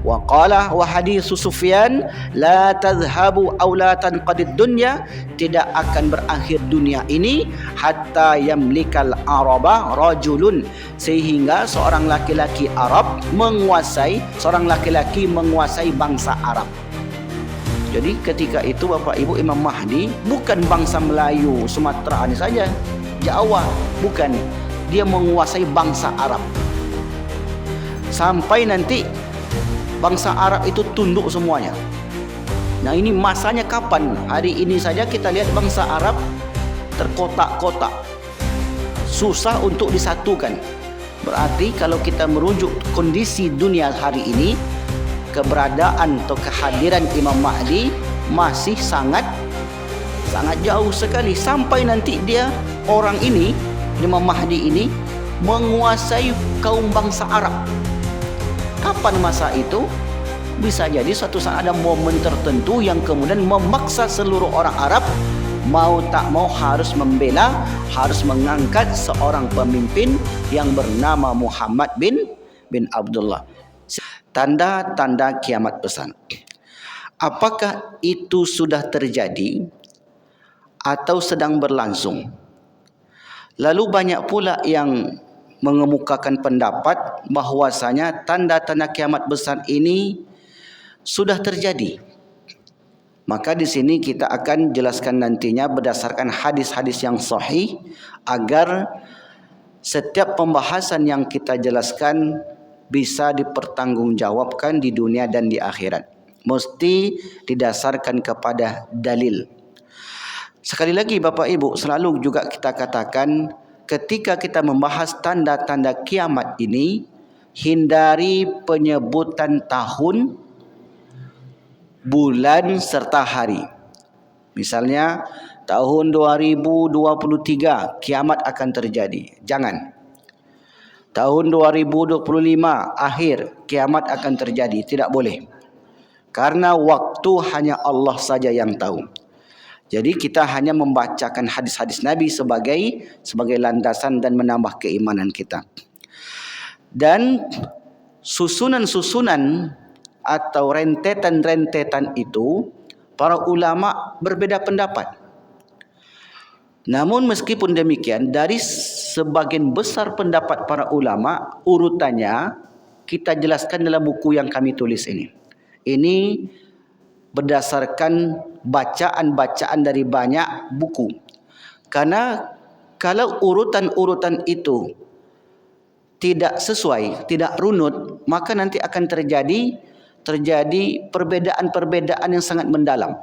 Wa qala wa haditsu Sufyan la tadhhabu aw la tanqadid dunya, tidak akan berakhir dunia ini hatta yamlikal araba rajulun, sehingga seorang laki-laki Arab menguasai bangsa Arab. Jadi ketika itu Bapak Ibu, Imam Mahdi bukan bangsa Melayu Sumatera ini saja, Jawa, bukan. Dia menguasai bangsa Arab. Sampai nanti bangsa Arab itu tunduk semuanya. Nah, ini masanya kapan? Hari ini saja kita lihat bangsa Arab terkotak-kotak, susah untuk disatukan. Berarti kalau kita merujuk kondisi dunia hari ini, keberadaan atau kehadiran Imam Mahdi masih sangat jauh sekali, sampai nanti dia orang ini, Imam Mahdi ini, menguasai kaum bangsa Arab. Kapan masa itu? Bisa jadi suatu saat ada momen tertentu yang kemudian memaksa seluruh orang Arab mau tak mau harus membela, harus mengangkat seorang pemimpin yang bernama Muhammad bin Abdullah. Tanda-tanda kiamat besar. Apakah itu sudah terjadi atau sedang berlangsung? Lalu banyak pula yang mengemukakan pendapat bahwasanya tanda-tanda kiamat besar ini sudah terjadi. Maka di sini kita akan jelaskan nantinya berdasarkan hadis-hadis yang sahih, agar setiap pembahasan yang kita jelaskan bisa dipertanggungjawabkan di dunia dan di akhirat. Mesti didasarkan kepada dalil. Sekali lagi Bapak Ibu, selalu juga kita katakan, ketika kita membahas tanda-tanda kiamat ini, hindari penyebutan tahun, bulan serta hari. Misalnya tahun 2023 kiamat akan terjadi. Jangan. Tahun 2025 akhir kiamat akan terjadi. Tidak boleh. Karena waktu hanya Allah saja yang tahu. Jadi kita hanya membacakan hadis-hadis Nabi sebagai landasan dan menambah keimanan kita. Dan susunan-susunan atau rentetan-rentetan itu, para ulama berbeda pendapat. Namun meskipun demikian, dari sebagian besar pendapat para ulama, urutannya kita jelaskan dalam buku yang kami tulis ini. Ini berdasarkan bacaan-bacaan dari banyak buku. Karena kalau urutan-urutan itu tidak sesuai, tidak runut, maka nanti akan terjadi perbedaan-perbedaan yang sangat mendalam.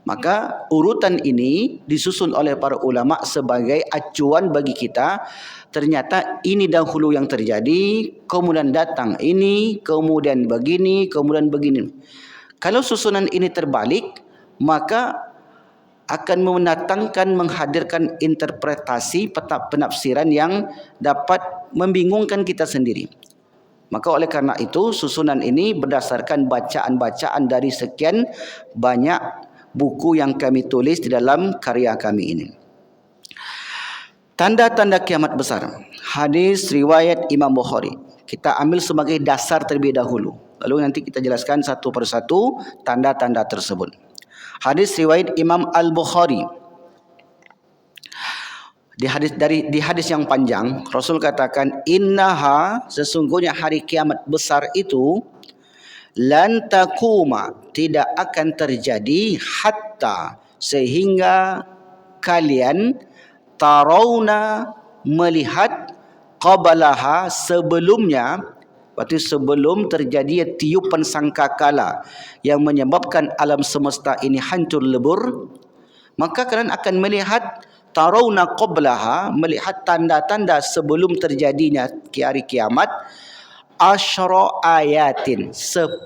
Maka urutan ini disusun oleh para ulama sebagai acuan bagi kita. Ternyata ini dahulu yang terjadi, kemudian datang ini, kemudian begini, kemudian begini. Kalau susunan ini terbalik, maka akan menghadirkan interpretasi penafsiran yang dapat membingungkan kita sendiri. Maka oleh karena itu, susunan ini berdasarkan bacaan-bacaan dari sekian banyak buku yang kami tulis di dalam karya kami ini. Tanda-tanda kiamat besar. Hadis riwayat Imam Bukhari. Kita ambil sebagai dasar terlebih dahulu. Lalu nanti kita jelaskan satu persatu tanda-tanda tersebut. Hadis riwayat Imam Al-Bukhari. Di hadis yang panjang, Rasul katakan, innaha, sesungguhnya hari kiamat besar itu, lan takuma, tidak akan terjadi, hatta, sehingga kalian tarawna, melihat, qabalaha, sebelumnya, berarti sebelum terjadi tiupan sangkakala yang menyebabkan alam semesta ini hancur lebur, maka kalian akan melihat tarawna qablaha, melihat tanda-tanda sebelum terjadinya hari kiamat, asyra ayatin, 10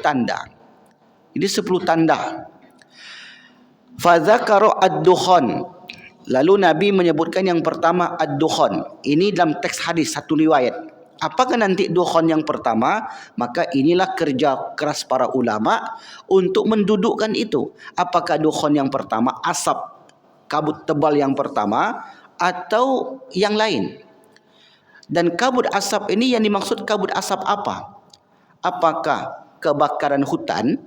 tanda. Ini 10 tanda. Fadzakara ad-dukhan, lalu Nabi menyebutkan yang pertama ad-dukhan. Ini dalam teks hadis, satu riwayat. Apakah nanti dukhan yang pertama? Maka inilah kerja keras para ulama untuk mendudukkan itu. Apakah dukhan yang pertama, asap kabut tebal yang pertama, atau yang lain? Dan kabut asap ini yang dimaksud kabut asap apa? Apakah kebakaran hutan?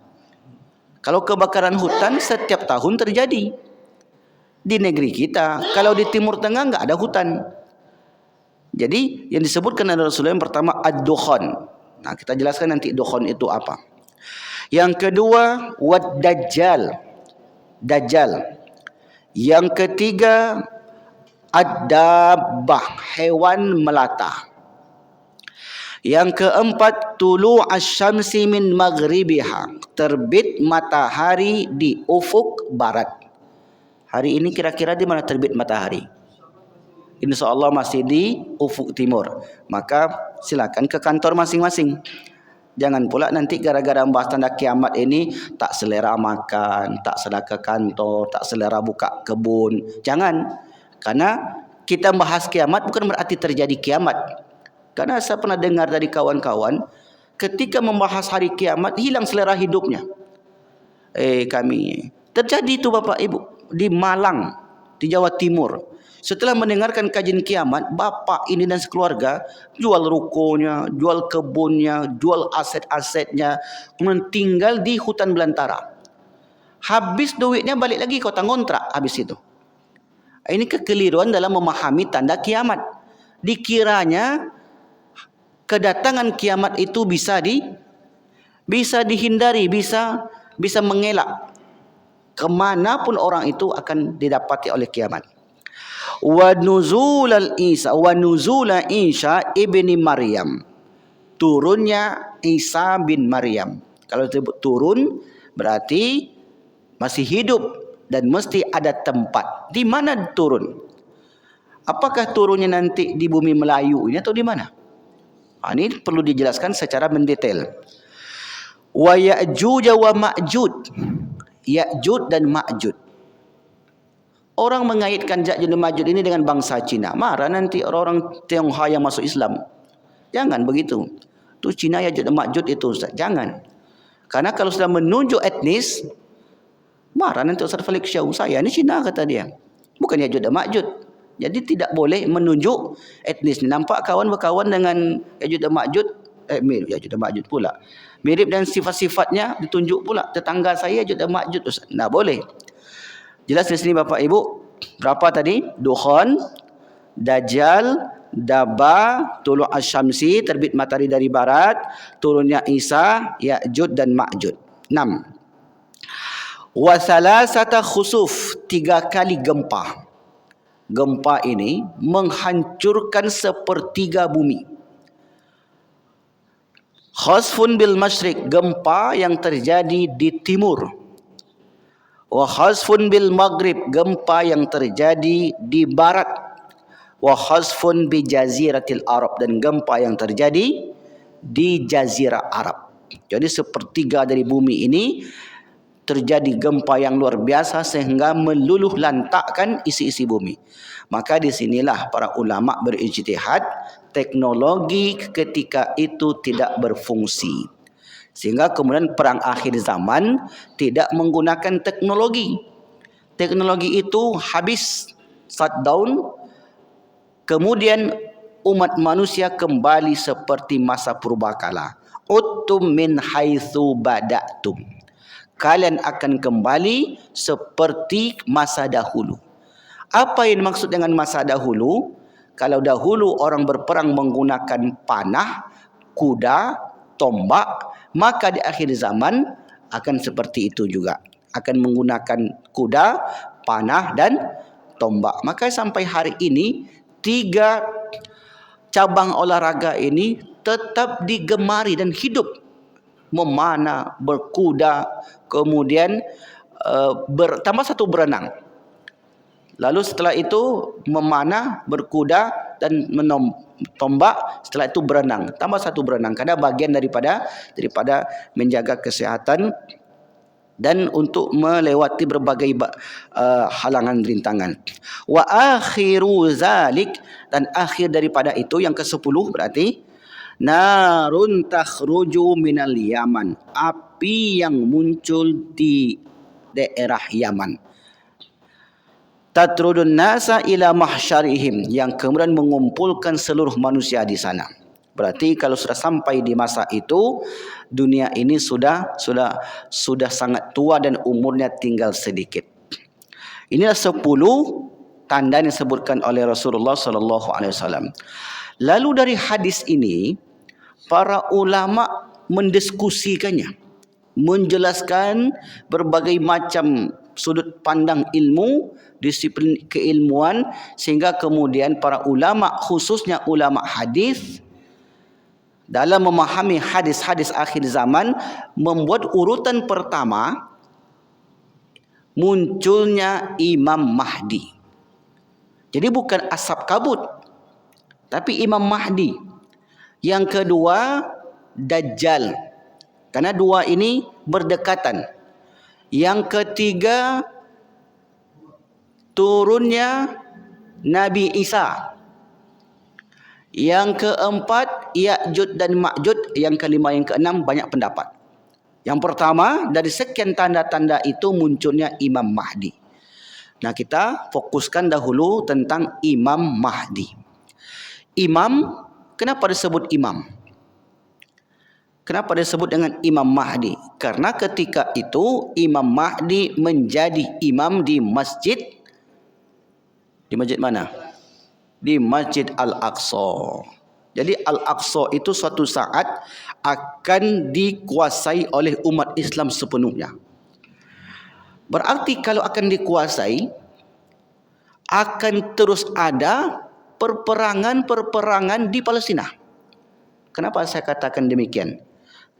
Kalau kebakaran hutan setiap tahun terjadi di negeri kita. Kalau di Timur Tengah enggak ada hutan. Jadi yang disebutkan oleh Rasulullah yang pertama ad-dukhan. Nah, kita jelaskan nanti dukhan itu apa. Yang kedua wad-dajjal. Dajjal. Yang ketiga ad-dabbah, hewan melata. Yang keempat tulu asy-syamsi min maghribiha, terbit matahari di ufuk barat. Hari ini kira-kira di mana terbit matahari? InsyaAllah masih di ufuk timur. Maka silakan ke kantor masing-masing. Jangan pula nanti gara-gara membahas tanda kiamat ini tak selera makan, tak selera ke kantor, tak selera buka kebun. Jangan. Karena kita bahas kiamat bukan berarti terjadi kiamat. Karena saya pernah dengar dari kawan-kawan, ketika membahas hari kiamat hilang selera hidupnya. Kami terjadi itu Bapak Ibu di Malang, di Jawa Timur. Setelah mendengarkan kajian kiamat, bapak ini dan sekeluarga jual rukonya, jual kebunnya, jual aset-asetnya, kemudian tinggal di hutan belantara. Habis duitnya balik lagi kota ngontrak habis itu. Ini kekeliruan dalam memahami tanda kiamat. Dikiranya kedatangan kiamat itu bisa dihindari, bisa mengelak. Kemanapun orang itu akan didapati oleh kiamat. Wa nuzula Isa ibni Maryam, turunnya Isa bin Maryam. Kalau disebut turun berarti masih hidup dan mesti ada tempat. Di mana turun? Apakah turunnya nanti di bumi Melayu ini atau di mana? Ini perlu dijelaskan secara mendetail. Wa Ya'juj wa Ma'juj, Ya'juj dan Ma'juj. Orang mengaitkan Ya'juj dan Ma'juj ini dengan bangsa Cina. Marah nanti orang-orang Tionghoa yang masuk Islam. Jangan begitu. Itu Cina Ya'juj dan Ma'juj itu Ustaz. Jangan. Karena kalau sudah menunjuk etnis, marah nanti Ustaz Felix Syau. Saya ini Cina kata dia. Bukan Ya'juj dan Ma'juj. Jadi tidak boleh menunjuk etnis. Nampak kawan berkawan dengan Ya'juj dan Ma'juj. Mirip Ya'juj dan Ma'juj pula. Mirip dan sifat-sifatnya ditunjuk pula. Tetangga saya Ya'juj dan Ma'juj Ustaz. Nah boleh. Jelas di sini Bapak Ibu. Berapa tadi? Dukhan, Dajjal, Dabbah, tulu asy-syamsi, terbit matahari dari barat, turunnya Isa, Ya'juj dan Ma'juj. 6. Wa salasata khusuf, 3 kali gempa. Gempa ini menghancurkan sepertiga bumi. Khasfun bil masyriq, gempa yang terjadi di timur. Wa khasfun bil maghrib, gempa yang terjadi di barat. Wa khasfun bi jaziratil Arab, dan gempa yang terjadi di jazirah Arab. Jadi sepertiga dari bumi ini terjadi gempa yang luar biasa sehingga meluluh lantakkan isi-isi bumi. Maka disinilah para ulama berijtihad, teknologi ketika itu tidak berfungsi. Sehingga kemudian perang akhir zaman tidak menggunakan teknologi. Teknologi itu habis, shutdown. Kemudian umat manusia kembali seperti masa purbakala. Uttum min haitsu bada'tum. Kalian akan kembali seperti masa dahulu. Apa yang dimaksud dengan masa dahulu? Kalau dahulu orang berperang menggunakan panah, kuda, tombak, maka di akhir zaman akan seperti itu juga. Akan menggunakan kuda, panah dan tombak. Maka sampai hari ini 3 cabang olahraga ini tetap digemari dan hidup. Memanah, berkuda, kemudian tambah 1 berenang. Lalu setelah itu memanah, berkuda dan tombak, setelah itu berenang. Tambah 1 berenang karena bagian daripada menjaga kesehatan dan untuk melewati berbagai halangan rintangan. Wa akhiru zalik, dan akhir daripada itu yang ke-10 berarti narun takhruju minal Yaman, api yang muncul di daerah Yaman. Tatrudun nasa ila mahsyarihim, yang kemudian mengumpulkan seluruh manusia di sana. Berarti kalau sudah sampai di masa itu, dunia ini sudah sangat tua dan umurnya tinggal sedikit. Inilah 10 tanda yang disebutkan oleh Rasulullah sallallahu alaihi wasallam. Lalu dari hadis ini, para ulama mendiskusikannya, menjelaskan berbagai macam sudut pandang ilmu, disiplin keilmuan, sehingga kemudian para ulama, khususnya ulama hadis, dalam memahami hadis-hadis akhir zaman, membuat urutan pertama munculnya Imam Mahdi. Jadi bukan asap kabut, tapi Imam Mahdi. Yang kedua, Dajjal. Karena dua ini berdekatan. Yang ketiga, turunnya Nabi Isa. Yang keempat, Ya'juj dan Ma'juj. Yang kelima, yang keenam, banyak pendapat. Yang pertama, dari sekian tanda-tanda itu munculnya Imam Mahdi. Nah, kita fokuskan dahulu tentang Imam Mahdi. Imam, kenapa disebut imam? Kenapa disebut dengan Imam Mahdi? Karena ketika itu Imam Mahdi menjadi imam di masjid. Di masjid mana? Di Masjid Al-Aqsa. Jadi Al-Aqsa itu suatu saat akan dikuasai oleh umat Islam sepenuhnya. Berarti kalau akan dikuasai, akan terus ada perperangan-perperangan di Palestina. Kenapa saya katakan demikian?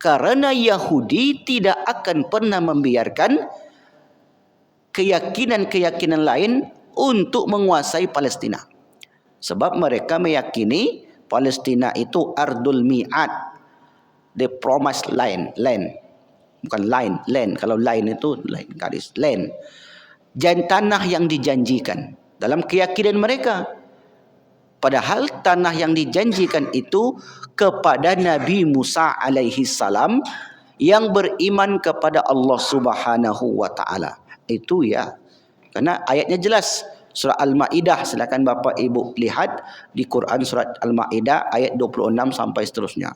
Karena Yahudi tidak akan pernah membiarkan keyakinan-keyakinan lain untuk menguasai Palestina. Sebab mereka meyakini Palestina itu Ardul Mi'ad, the promised land. Bukan land. Kalau line itu line, garis, land. Tanah yang dijanjikan dalam keyakinan mereka. Padahal tanah yang dijanjikan itu kepada Nabi Musa alaihi salam yang beriman kepada Allah Subhanahu wa taala. Itu ya. Karena ayatnya jelas. Surah Al-Maidah, silakan Bapak Ibu lihat di Quran surat Al-Maidah ayat 26 sampai seterusnya.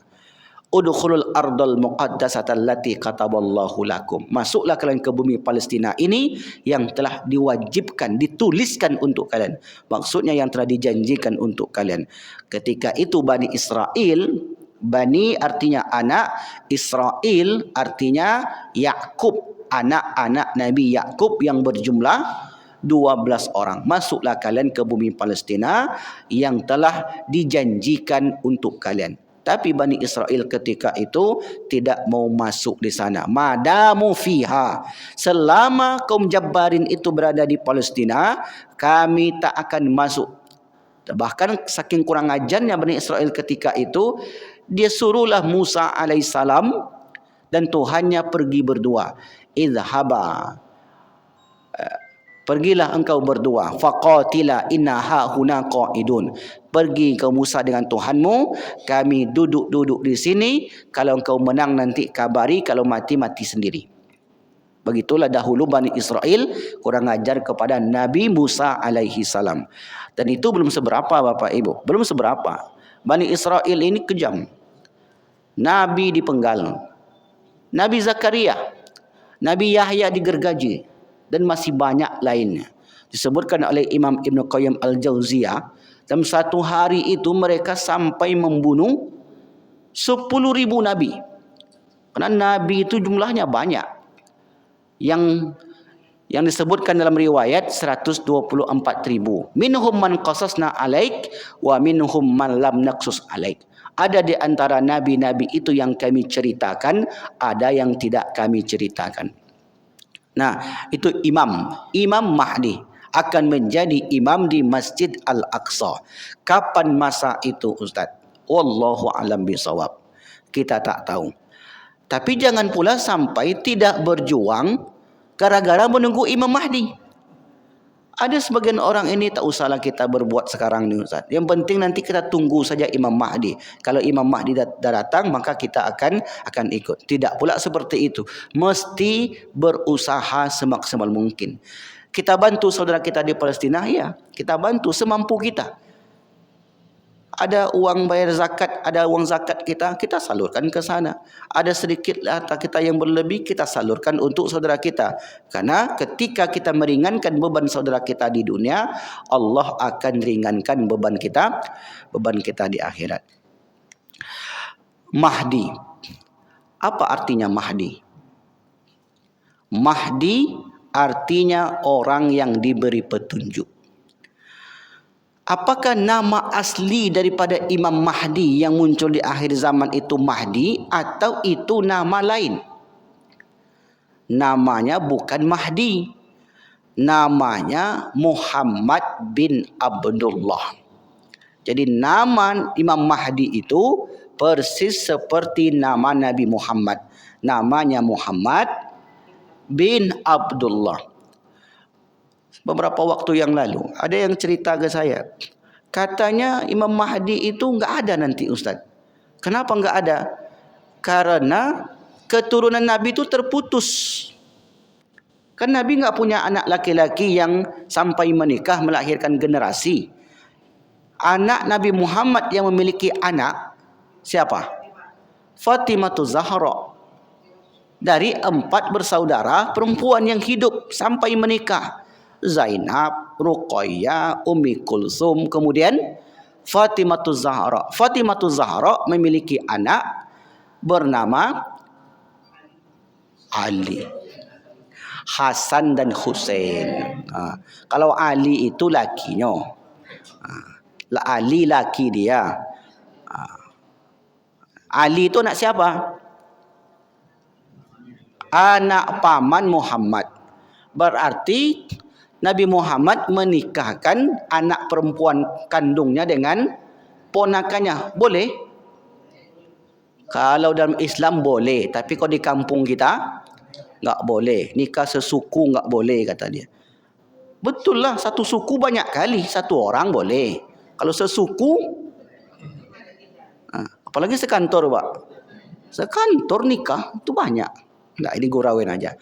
Udkhulul ardal muqaddasata allati kataballahu lakum. Masuklah kalian ke bumi Palestina ini yang telah diwajibkan, dituliskan untuk kalian. Maksudnya yang telah dijanjikan untuk kalian. Ketika itu Bani Israel, Bani artinya anak, Israel artinya Yakub, anak-anak Nabi Yakub yang berjumlah 12 orang. Masuklah kalian ke bumi Palestina yang telah dijanjikan untuk kalian. Tapi Bani Israel ketika itu tidak mau masuk di sana. Madamu fiha. Selama kaum Jabbarin itu berada di Palestina, kami tak akan masuk. Bahkan saking kurang ajarnya Bani Israel ketika itu, dia suruhlah Musa alaihissalam dan Tuhannya pergi berdua. Idhaba. Pergilah engkau berdua, faqatila inna hahuna qaidun. Pergi kau Musa dengan Tuhanmu, kami duduk-duduk di sini. Kalau engkau menang nanti kabari, kalau mati sendiri. Begitulah dahulu Bani Israel kurang ajar kepada Nabi Musa alaihi salam. Dan itu belum seberapa Bapak Ibu, belum seberapa. Bani Israel ini kejam. Nabi dipenggal, Nabi Zakaria, Nabi Yahya digergaji, dan masih banyak lainnya. Disebutkan oleh Imam Ibn Qayyim Al-Jauziyah, dalam satu hari itu mereka sampai membunuh 10.000 Nabi. Karena Nabi itu jumlahnya banyak. Yang disebutkan dalam riwayat 124.000. Minhum man qasasna alaik wa minhum man lam naqsus alaik. Ada di antara nabi-nabi itu yang kami ceritakan, ada yang tidak kami ceritakan. Nah, itu Imam Mahdi akan menjadi imam di Masjid Al-Aqsa. Kapan masa itu Ustaz? Wallahu a'lam bishawab. Kita tak tahu. Tapi jangan pula sampai tidak berjuang gara-gara menunggu Imam Mahdi. Ada sebagian orang ini tak usahlah kita berbuat sekarang ni Ustaz. Yang penting nanti kita tunggu saja Imam Mahdi. Kalau Imam Mahdi dah datang maka kita akan ikut. Tidak pula seperti itu. Mesti berusaha semaksimal mungkin. Kita bantu saudara kita di Palestina, ya. Kita bantu semampu kita. Ada uang bayar zakat, ada uang zakat kita salurkan ke sana. Ada sedikit harta kita yang berlebih, kita salurkan untuk saudara kita. Karena ketika kita meringankan beban saudara kita di dunia, Allah akan ringankan beban kita di akhirat. Mahdi. Apa artinya Mahdi? Mahdi artinya orang yang diberi petunjuk. Apakah nama asli daripada Imam Mahdi yang muncul di akhir zaman itu Mahdi, atau itu nama lain? Namanya bukan Mahdi. Namanya Muhammad bin Abdullah. Jadi nama Imam Mahdi itu persis seperti nama Nabi Muhammad. Namanya Muhammad bin Abdullah. Beberapa waktu yang lalu ada yang cerita ke saya, katanya Imam Mahdi itu enggak ada nanti Ustaz. Kenapa enggak ada? Karena keturunan Nabi itu terputus. Kan Nabi enggak punya anak laki-laki yang sampai menikah melahirkan generasi. Anak Nabi Muhammad yang memiliki anak siapa? Fatimah Zahra. Dari 4 bersaudara perempuan yang hidup sampai menikah. Zainab, Ruqayyah, Ummi Kulsum, kemudian Fatimah Zahra. Fatimah Zahra memiliki anak bernama Ali, Hasan dan Husain. Kalau Ali itu lakinya, Ali laki dia. Ali itu anak siapa? Anak paman Muhammad. Berarti Nabi Muhammad menikahkan anak perempuan kandungnya dengan ponakannya. Boleh? Kalau dalam Islam boleh, tapi kalau di kampung kita enggak boleh. Nikah sesuku enggak boleh kata dia. Betul lah, satu suku banyak kali, satu orang boleh. Kalau sesuku, apalagi sekantor, Pak. Sekantor nikah itu banyak. Enggak, ini gurauin aja.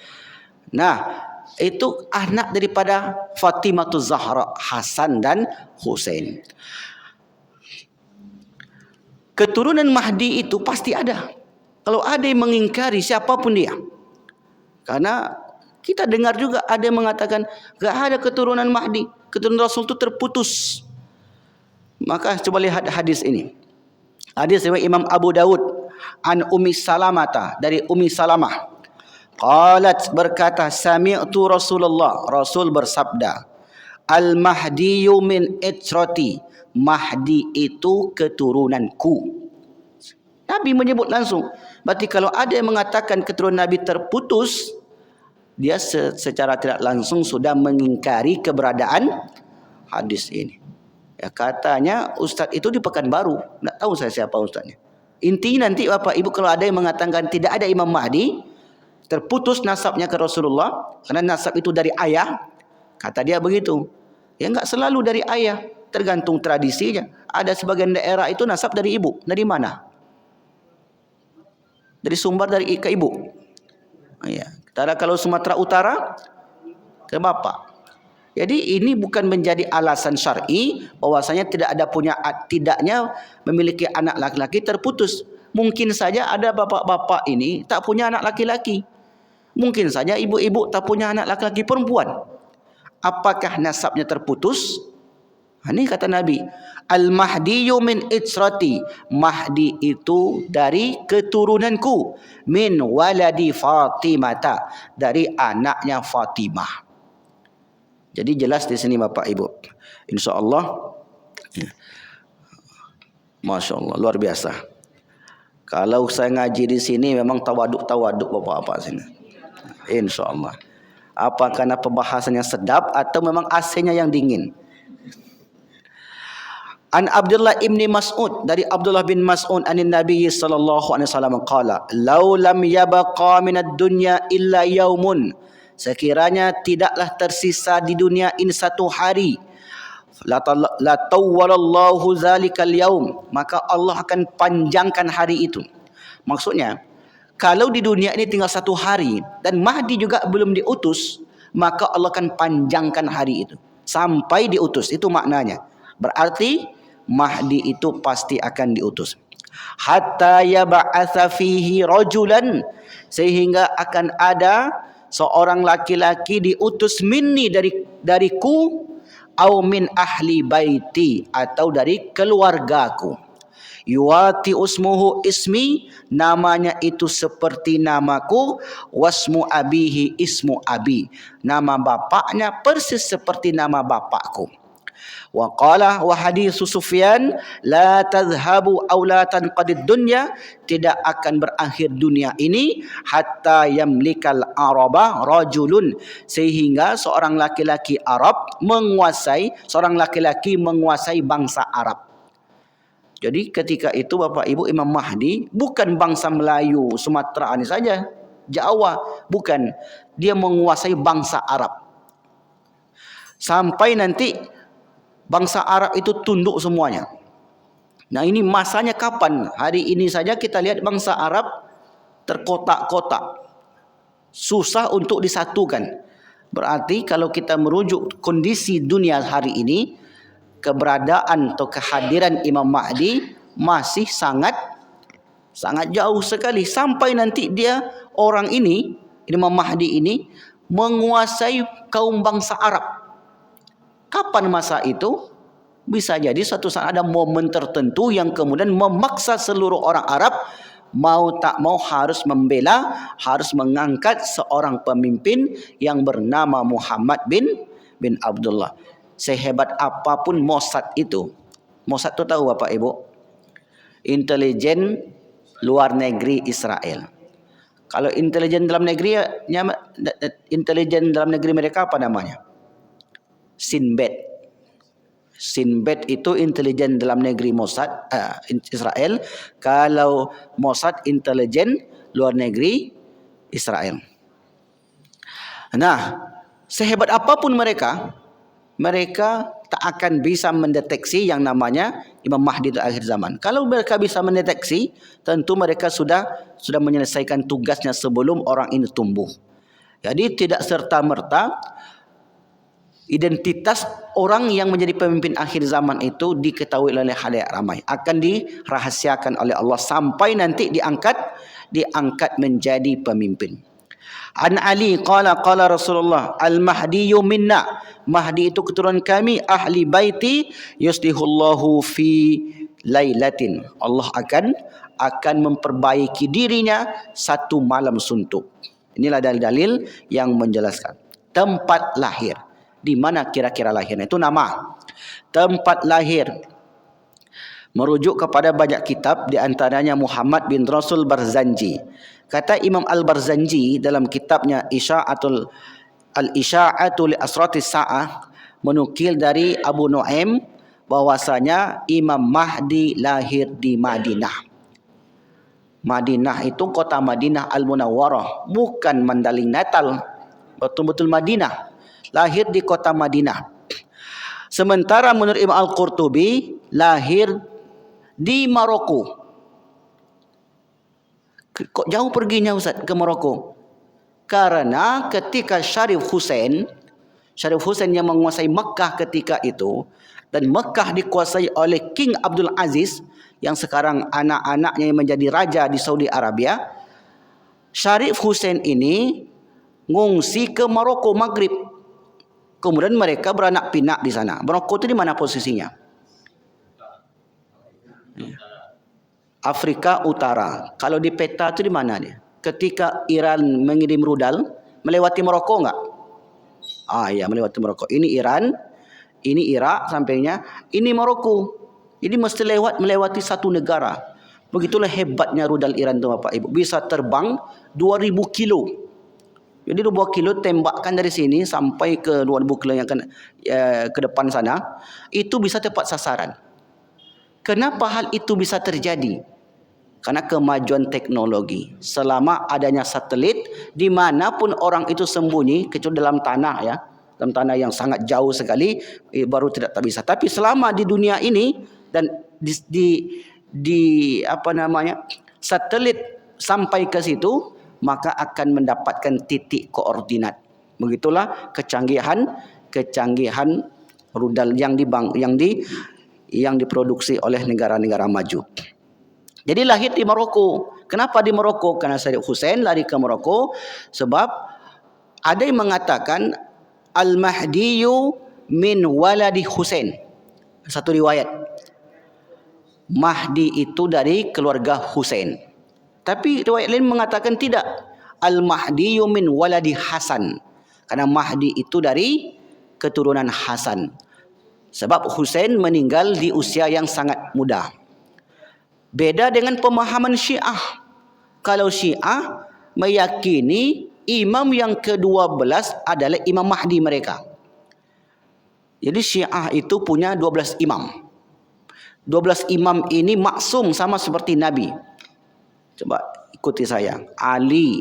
Nah, itu anak daripada Fatimah Zahra, Hasan dan Husain. Keturunan Mahdi itu pasti ada. Kalau ada yang mengingkari siapapun dia. Karena kita dengar juga ada yang mengatakan enggak ada keturunan Mahdi. Keturunan Rasul itu terputus. Maka coba lihat hadis ini. Hadis riwayat Imam Abu Dawud an Ummi Salamah, dari Ummi Salamah. Qalat, berkata, sami'tu Rasulullah, Rasul bersabda, al-mahdiyu min itrati, Mahdi itu keturunanku. Nabi menyebut langsung. Berarti kalau ada yang mengatakan keturunan Nabi terputus, dia secara tidak langsung sudah mengingkari keberadaan hadis ini. Ya, katanya Ustaz itu di Pekanbaru. Tak tahu saya siapa Ustaznya. Intinya nanti Bapak Ibu, kalau ada yang mengatakan tidak ada Imam Mahdi, terputus nasabnya ke Rasulullah, karena nasab itu dari ayah, kata dia begitu. Ya enggak selalu dari ayah, tergantung tradisinya. Ada sebagian daerah itu nasab dari ibu. Dari mana? Dari sumber dari ke ibu. Ya. Kalau Sumatera Utara ke bapak. Jadi ini bukan menjadi alasan syar'i bahwasanya tidaknya memiliki anak laki-laki terputus. Mungkin saja ada bapak-bapak ini tak punya anak laki-laki. Mungkin saja ibu-ibu tak punya anak laki-laki perempuan. Apakah nasabnya terputus? Ini kata Nabi, al-mahdiyu min itrati, Mahdi itu dari keturunanku, min waladi Fatimata, dari anaknya Fatimah. Jadi jelas di sini Bapak Ibu. Insyaallah, Masya Allah, luar biasa. Kalau saya ngaji di sini memang tawaduk Bapak-bapak sini. InsyaAllah. Apa karena pembahasannya sedap atau memang AC-nya yang dingin? An Abdullah ibni Mas'ud, dari Abdullah bin Mas'ud anin Nabi sallallahu alaihi wasallam qala, "Lau lam yabqa minad dunya illa yaumun." Sekiranya tidaklah tersisa di dunia ini satu hari, la tawwalallahu zalikal yaum, maka Allah akan panjangkan hari itu. Maksudnya, kalau di dunia ini tinggal satu hari dan Mahdi juga belum diutus, maka Allah akan panjangkan hari itu sampai diutus. Itu maknanya. Berarti Mahdi itu pasti akan diutus. Hatta yab'atsa fihi rajulan, sehingga akan ada seorang laki-laki diutus minni dariku, au min ahli baiti, atau dari keluargaku. Yuwati usmuhu ismi, namanya itu seperti namaku, wasmu abihi ismu abi, nama bapaknya persis seperti nama bapakku. Wa qala wa haditsu Sufyan, la tadhhabu aw la tanqadid dunya, tidak akan berakhir dunia ini hatta yamlikal araba rajulun, sehingga seorang laki-laki menguasai bangsa Arab. Jadi ketika itu Bapak Ibu, Imam Mahdi bukan bangsa Melayu Sumatera ini saja, Jawa, bukan, dia menguasai bangsa Arab. Sampai nanti bangsa Arab itu tunduk semuanya. Nah, ini masanya kapan? Hari ini saja kita lihat bangsa Arab terkotak-kotak, susah untuk disatukan. Berarti kalau kita merujuk kondisi dunia hari ini, keberadaan atau kehadiran Imam Mahdi masih sangat jauh sekali. Sampai nanti dia, orang ini, Imam Mahdi ini, menguasai kaum bangsa Arab. Kapan masa itu? Bisa jadi suatu saat ada momen tertentu yang kemudian memaksa seluruh orang Arab mau tak mau harus membela, harus mengangkat seorang pemimpin yang bernama Muhammad bin Abdullah. Sehebat apapun Mossad itu. Mossad itu tahu Bapak Ibu? Intelijen luar negeri Israel. Kalau intelijen dalam negeri mereka apa namanya? Sinbad. Sinbad itu intelijen dalam negeri Mossad Israel. Kalau Mossad intelijen luar negeri Israel. Nah, sehebat apapun mereka tak akan bisa mendeteksi yang namanya Imam Mahdi di akhir zaman. Kalau mereka bisa mendeteksi, tentu mereka sudah menyelesaikan tugasnya sebelum orang ini tumbuh. Jadi tidak serta-merta identitas orang yang menjadi pemimpin akhir zaman itu diketahui oleh halayak ramai. Akan dirahasiakan oleh Allah sampai nanti diangkat menjadi pemimpin. An Ali qala Rasulullah, al-Mahdiyyu minna, Mahdi itu keturunan kami, ahli baiti, yuslihullahu fi lailatin, Allah akan memperbaiki dirinya satu malam suntuk. Inilah dalil-dalil yang menjelaskan tempat lahir. Di mana kira-kira lahirnya? Itu nama. Tempat lahir merujuk kepada banyak kitab, di antaranya Muhammad bin Rasul Barzanji. Kata Imam Al-Barzanji dalam kitabnya Al-Isya'atu li Asratis Sa'ah, menukil dari Abu Nuaim bahwasanya Imam Mahdi lahir di Madinah. Madinah itu kota Madinah Al-Munawwarah, bukan Mandaling Natal. Betul-betul Madinah. Lahir di kota Madinah. Sementara menurut Imam Al-Qurtubi lahir di Maroko. Kok jauh perginya Ustaz ke Maroko? Karena ketika Syarif Hussein yang menguasai Mekah ketika itu, dan Mekah dikuasai oleh King Abdul Aziz yang sekarang anak-anaknya yang menjadi raja di Saudi Arabia, Syarif Hussein ini ngungsi ke Maroko, Maghrib. Kemudian mereka beranak pinak di sana. Maroko itu di mana posisinya? Afrika Utara. Kalau di peta itu di mana dia? Ketika Iran mengirim rudal, melewati Maroko enggak? Ya, melewati Maroko. Ini Iran, ini Irak sampainya, ini Maroko. Jadi mesti melewati satu negara. Begitulah hebatnya rudal Iran itu Bapak Ibu. Bisa terbang 2000 kilo. Jadi 2000 kilo tembakkan dari sini sampai ke 2000 kilo yang ke depan sana, itu bisa tepat sasaran. Kenapa hal itu bisa terjadi? Karena kemajuan teknologi. Selama adanya satelit, dimanapun orang itu sembunyi, kecuali dalam tanah ya, dalam tanah yang sangat jauh sekali, baru tidak bisa. Tapi selama di dunia ini dan satelit sampai ke situ, maka akan mendapatkan titik koordinat. Begitulah kecanggihan rudal yang diproduksi oleh negara-negara maju. Jadi lahir di Maroko. Kenapa di Maroko? Karena Sayyid Hussein lari ke Maroko sebab ada yang mengatakan Al-Mahdiyu min waladi Hussein. Satu riwayat. Mahdi itu dari keluarga Hussein. Tapi riwayat lain mengatakan tidak. Al-Mahdiyu min waladi Hasan. Karena Mahdi itu dari keturunan Hasan. Sebab Hussein meninggal di usia yang sangat muda. Beda dengan pemahaman Syiah. Kalau Syiah meyakini imam yang ke-12 adalah Imam Mahdi mereka. Jadi Syiah itu punya 12 imam. 12 imam ini maksum sama seperti Nabi. Coba ikuti saya. Ali,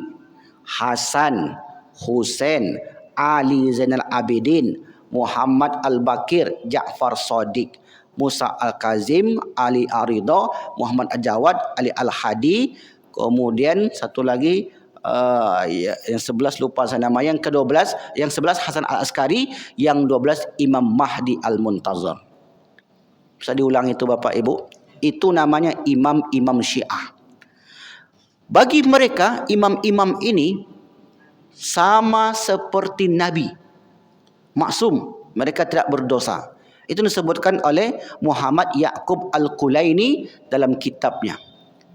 Hasan, Husain, Ali Zainal Abidin, Muhammad Al-Bakir, Ja'far Shadiq, Musa Al-Kazim, Ali Ar-Ridha, Muhammad Al-Jawad, Ali Al-Hadi. Kemudian satu lagi yang 11 lupa saya nama, yang ke-12, yang 11 Hasan Al-Askari, yang 12 Imam Mahdi Al-Muntazir. Bisa diulang itu Bapak Ibu? Itu namanya imam-imam Syiah. Bagi mereka imam-imam ini sama seperti Nabi. Maksum, mereka tidak berdosa. Itu disebutkan oleh Muhammad Ya'qub Al-Kulaini dalam kitabnya.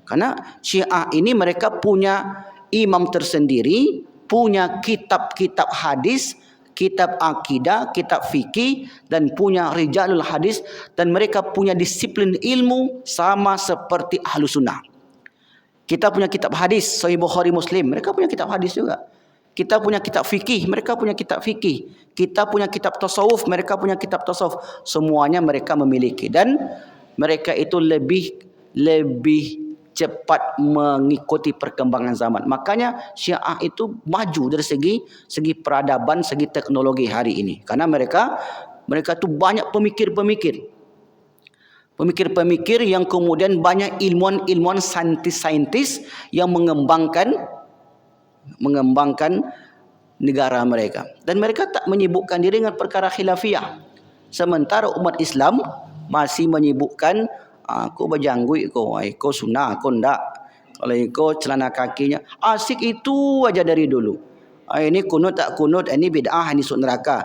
Karena Syiah ini mereka punya imam tersendiri, punya kitab-kitab hadis, kitab akidah, kitab fikih, dan punya rijalul hadis, dan mereka punya disiplin ilmu sama seperti ahlu sunnah. Kita punya kitab hadis, Sahih Bukhari Muslim, mereka punya kitab hadis juga. Kita punya kitab fikih, mereka punya kitab fikih. Kita punya kitab tasawuf, mereka punya kitab tasawuf. Semuanya mereka memiliki, dan mereka itu lebih cepat mengikuti perkembangan zaman. Makanya Syiah itu maju dari segi peradaban, segi teknologi hari ini. Karena mereka tu banyak pemikir-pemikir yang kemudian banyak ilmuwan-ilmuwan, saintis-saintis yang mengembangkan negara mereka. Dan mereka tak menyibukkan diri dengan perkara khilafiyah. Sementara umat Islam masih menyibukkan aku berjanggut kau sunnah, kau ndak. Kalau kau celana kakinya asik itu aja dari dulu. Ini kunut tak kunut, ini bid'ah, ini masuk neraka.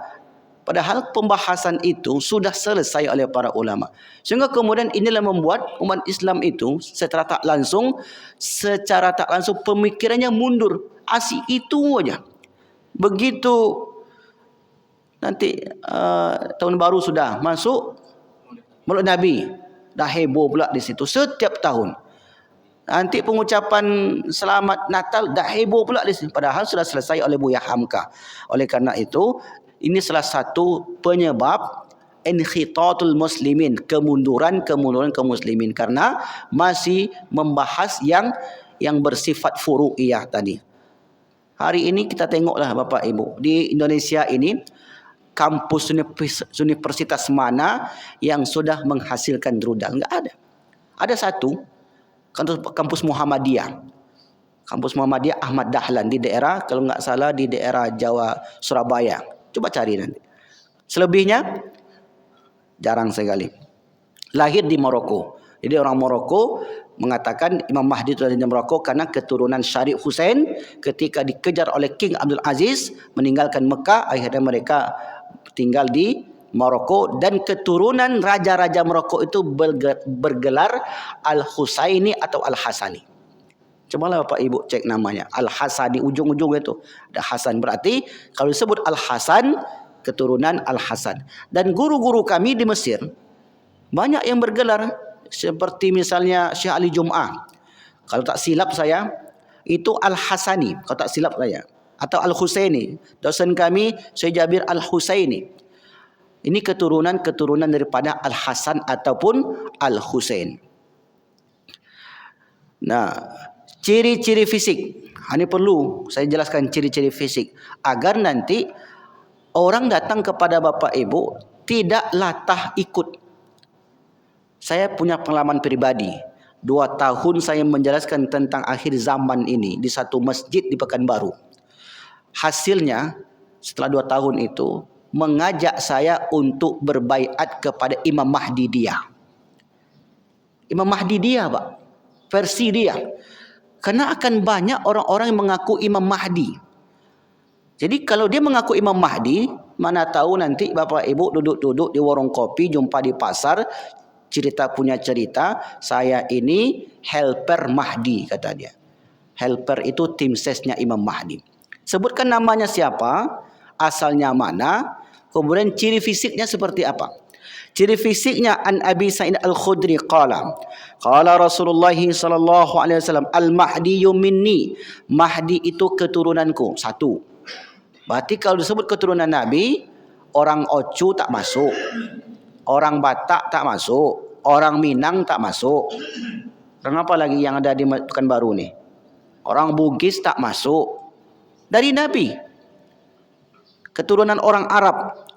Padahal pembahasan itu sudah selesai oleh para ulama. Sehingga kemudian inilah membuat umat Islam itu secara tak langsung pemikirannya mundur. Asik itu aja. Begitu nanti tahun baru sudah masuk Maulid Nabi, dah heboh pula di situ setiap tahun. Nanti pengucapan selamat Natal dah heboh pula di situ, padahal sudah selesai oleh Buya Hamka. Oleh karena itu, ini salah satu penyebab inkhitatul muslimin, kemunduran kaum muslimin, karena masih membahas yang bersifat furu'iyah tadi. Hari ini kita tengoklah Bapak Ibu, di Indonesia ini kampus universitas mana yang sudah menghasilkan rudal? Enggak ada. Ada satu, kampus Muhammadiyah. Kampus Muhammadiyah Ahmad Dahlan di daerah, kalau enggak salah di daerah Jawa, Surabaya. Coba cari nanti. Selebihnya jarang sekali. Lahir di Maroko. Jadi orang Maroko mengatakan Imam Mahdi itu dari Maroko karena keturunan Syarif Hussein ketika dikejar oleh King Abdul Aziz meninggalkan Mekah, akhirnya mereka tinggal di Maroko, dan keturunan raja-raja Maroko itu bergelar Al-Husaini atau Al-Hasani. Cobalah Bapak Ibu cek namanya, Al-Hasani, ujung-ujung itu ada Hasan, berarti kalau disebut Al-Hasan keturunan Al-Hasan. Dan guru-guru kami di Mesir banyak yang bergelar seperti misalnya Syekh Ali Jum'ah, kalau tak silap saya itu Al-Hasani, kalau tak silap saya, atau Al-Husaini. Dosen kami Syekh Jabir Al-Husaini. Ini keturunan daripada Al-Hasan ataupun Al-Husain. Nah, ciri-ciri fisik, ini perlu saya jelaskan ciri-ciri fisik agar nanti orang datang kepada Bapak Ibu tidak latah ikut. Saya punya pengalaman pribadi. 2 tahun saya menjelaskan tentang akhir zaman ini di satu masjid di Pekanbaru. Hasilnya setelah 2 tahun itu mengajak saya untuk berbaiat kepada Imam Mahdi dia. Imam Mahdi dia, Pak. Versi dia. Karena akan banyak orang-orang yang mengaku Imam Mahdi. Jadi kalau dia mengaku Imam Mahdi, mana tahu nanti Bapak Ibu duduk-duduk di warung kopi, jumpa di pasar, punya cerita, saya ini helper Mahdi, kata dia. Helper itu tim sesnya Imam Mahdi. Sebutkan namanya siapa, asalnya mana, kemudian ciri fisiknya seperti apa. Ciri fisiknya, an Abi Sa'id Al-Khudri qala Rasulullah sallallahu alaihi wasallam, al-Mahdiyu minni, Mahdi itu keturunanku. Satu. Berarti kalau disebut keturunan Nabi, orang Ocu tak masuk, orang Batak tak masuk, orang Minang tak masuk. Kenapa lagi yang ada di Pekanbaru nih? Orang Bugis tak masuk. Dari Nabi. Keturunan orang Arab.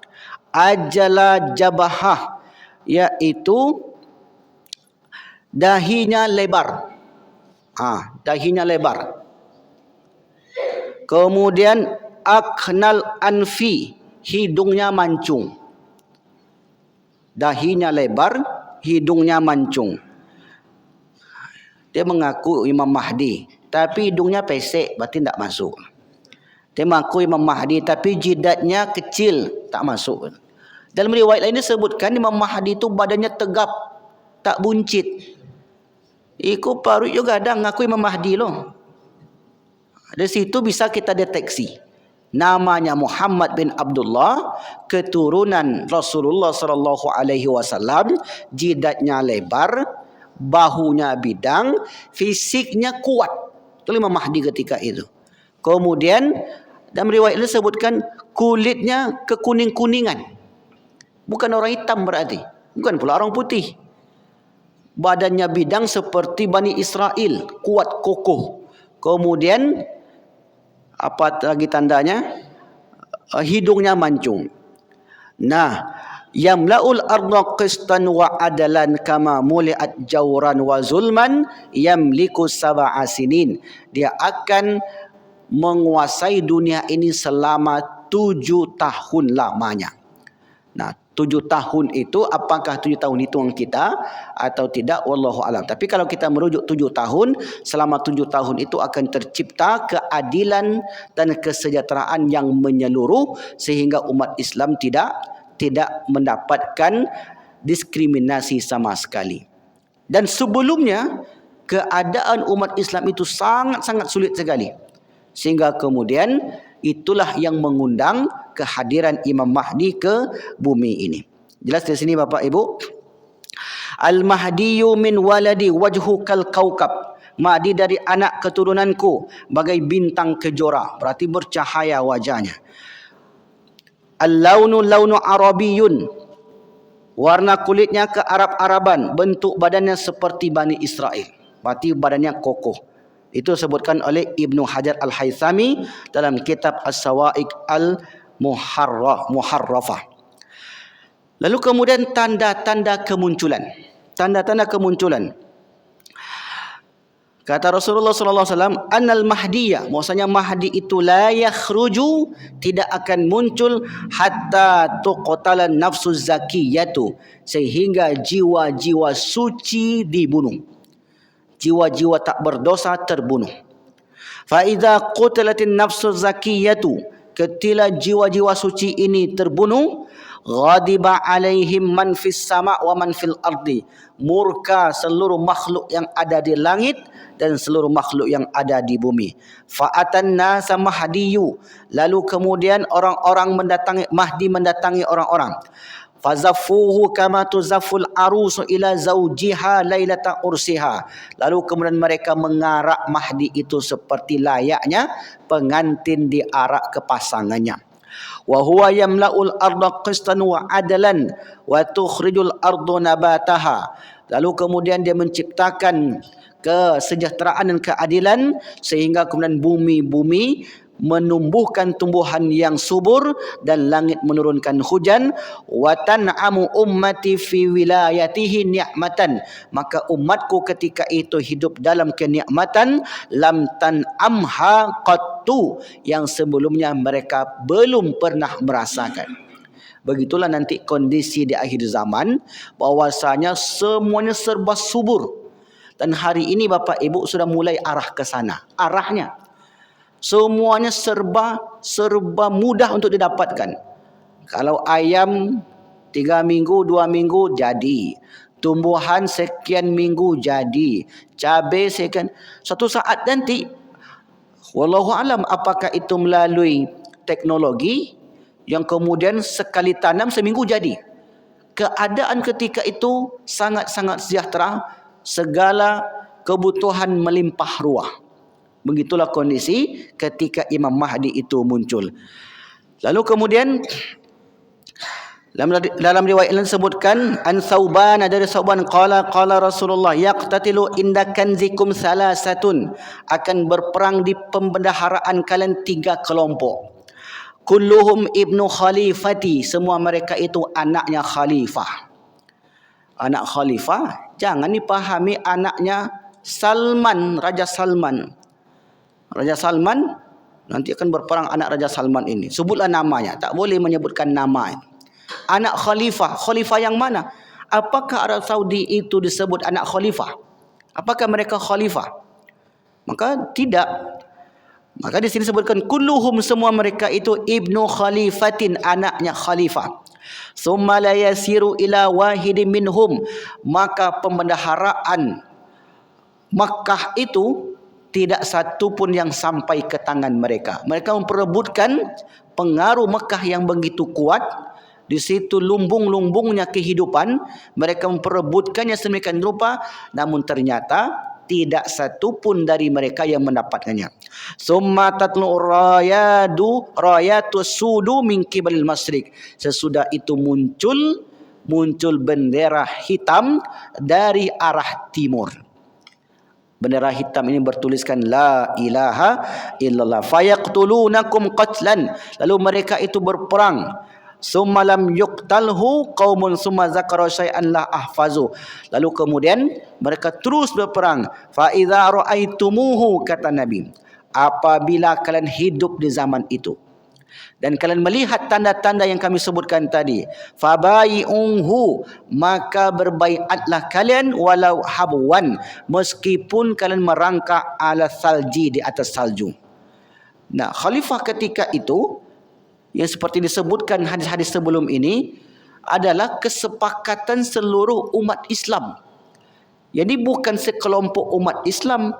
Ajala jabahah, yaitu dahinya lebar. Dahinya lebar. Kemudian aknal anfi, hidungnya mancung. Dahinya lebar, hidungnya mancung. Dia mengaku Imam Mahdi, tapi hidungnya pesek, berarti tidak masuk. Dia mengaku Imam Mahdi, tapi jidatnya kecil, tak masuk. Dalam riwayat lain disebutkan Imam Mahdi itu badannya tegap, tak buncit. Iku parut juga ada ngaku Imam Mahdi loh. Dari situ bisa kita deteksi. Namanya Muhammad bin Abdullah, keturunan Rasulullah sallallahu alaihi wasallam, jidatnya lebar, bahunya bidang, fisiknya kuat. Itu Imam Mahdi ketika itu. Kemudian dalam riwayat ini disebutkan kulitnya kekuning-kuningan. Bukan orang hitam berarti. Bukan pula orang putih. Badannya bidang seperti Bani Israel. Kuat, kokoh. Kemudian, apa lagi tandanya? Hidungnya mancung. Nah, yamla'ul arda qistan wa adalan kama muli'at jawran wa zulman yamliku sab'a sinin. Dia akan menguasai dunia ini selama 7 tahun lamanya. Nah, 7 tahun itu, apakah 7 tahun hitungan kita atau tidak, wallahu alam. Tapi kalau kita merujuk 7 tahun, selama 7 tahun itu akan tercipta keadilan dan kesejahteraan yang menyeluruh, sehingga umat Islam tidak mendapatkan diskriminasi sama sekali. Dan sebelumnya, keadaan umat Islam itu sangat-sangat sulit sekali. Sehingga kemudian itulah yang mengundang kehadiran Imam Mahdi ke bumi ini. Jelas di sini Bapak Ibu? Al-Mahdiyu min waladi wajhu kal kaukab. Mahdi dari anak keturunanku bagai bintang kejora, berarti bercahaya wajahnya. Al-launu launu arabiyun, warna kulitnya ke Arab-Araban, bentuk badannya seperti Bani Israel, berarti badannya kokoh. Itu disebutkan oleh Ibnu Hajar Al-Haythami dalam kitab As-Sawa'iq Al-Muharrafah. Lalu kemudian tanda-tanda kemunculan. Tanda-tanda kemunculan. Kata Rasulullah sallallahu alaihi wasallam, "Annal Mahdiyya", maksudnya Mahdi itu la yakhruju, tidak akan muncul hatta tuqtala nafsuz zakiyatu, sehingga jiwa-jiwa suci dibunuh. Jiwa-jiwa tak berdosa terbunuh. Fa idza qutilatin nafsuz zakiyatu, ketika jiwa-jiwa suci ini terbunuh, ghadiba alaihim man fis sama' wa man fil ardi, murka seluruh makhluk yang ada di langit dan seluruh makhluk yang ada di bumi. Fa'atan nasa mahdiyu, lalu kemudian orang-orang mendatangi Mahdi, mendatangi orang-orang. Fazafuhu kama tuzaful arusu ila zawjiha lailata ursiha, lalu kemudian mereka mengarak Mahdi itu seperti layaknya pengantin diarak ke pasangannya. Wa huwa yamla'ul arda qistan wa adalan wa tukhrijul ardu nabataha, lalu kemudian dia menciptakan kesejahteraan dan keadilan, sehingga kemudian bumi menumbuhkan tumbuhan yang subur dan langit menurunkan hujan. Wa tan'amu ummati fi wilayatihi ni'matan, maka umatku ketika itu hidup dalam kenikmatan lam tan'amha qattu, yang sebelumnya mereka belum pernah merasakan. Begitulah nanti kondisi di akhir zaman, bahwasanya semuanya serba subur. Dan hari ini Bapak Ibu sudah mulai arah ke sana. Arahnya semuanya serba mudah untuk didapatkan. Kalau ayam 3 minggu, 2 minggu jadi. Tumbuhan sekian minggu jadi. Cabai sekian. Suatu saat nanti, wallahu alam apakah itu melalui teknologi yang kemudian sekali tanam seminggu jadi. Keadaan ketika itu sangat-sangat sejahtera. Segala kebutuhan melimpah ruah. Begitulah kondisi ketika Imam Mahdi itu muncul. Lalu kemudian dalam riwayat lain disebutkan an Thauban, dari Thauban qala Rasulullah yaqtatilu inda kanzikum salasatun, akan berperang di pembendaharaan kalian 3 kelompok. Kulluhum ibnu khalifati, semua mereka itu anaknya khalifah. Anak khalifah jangan dipahami anaknya Salman, Raja Salman. Raja Salman nanti akan berperang anak Raja Salman ini. Sebutlah namanya, tak boleh menyebutkan nama. Anak khalifah, khalifah yang mana? Apakah Arab Saudi itu disebut anak khalifah? Apakah mereka khalifah? Maka tidak. Maka di sini disebutkan kulluhum, semua mereka itu ibnu khalifatin, anaknya khalifah. Summa la yasiru ila wahidin minhum, maka pembendaharaan Makkah itu tidak satu pun yang sampai ke tangan mereka. Mereka memperebutkan pengaruh Makkah yang begitu kuat. Di situ lumbung-lumbungnya kehidupan. Mereka memperebutkannya sedemikian rupa, namun ternyata tidak satu pun dari mereka yang mendapatkannya. Summa tatlu rayatu sudu min qibalil masyriq. Sesudah itu muncul bendera hitam dari arah timur. Bendera hitam ini bertuliskan la ilaha illallah. Fayaqtulunakum qatlan. Lalu mereka itu berperang. Summa lam yuqtalhu qaumun summa zakara syai'an la ahfazu. Lalu kemudian mereka terus berperang. Fa idza ra'aitumuhu, kata Nabi, apabila kalian hidup di zaman itu dan kalian melihat tanda-tanda yang kami sebutkan tadi, fabai'uhu, maka berbaiatlah kalian walau habwan, meskipun kalian merangkak ala salji, di atas salju. Nah, khalifah ketika itu yang seperti disebutkan hadis-hadis sebelum ini adalah kesepakatan seluruh umat Islam. Jadi bukan sekelompok umat Islam,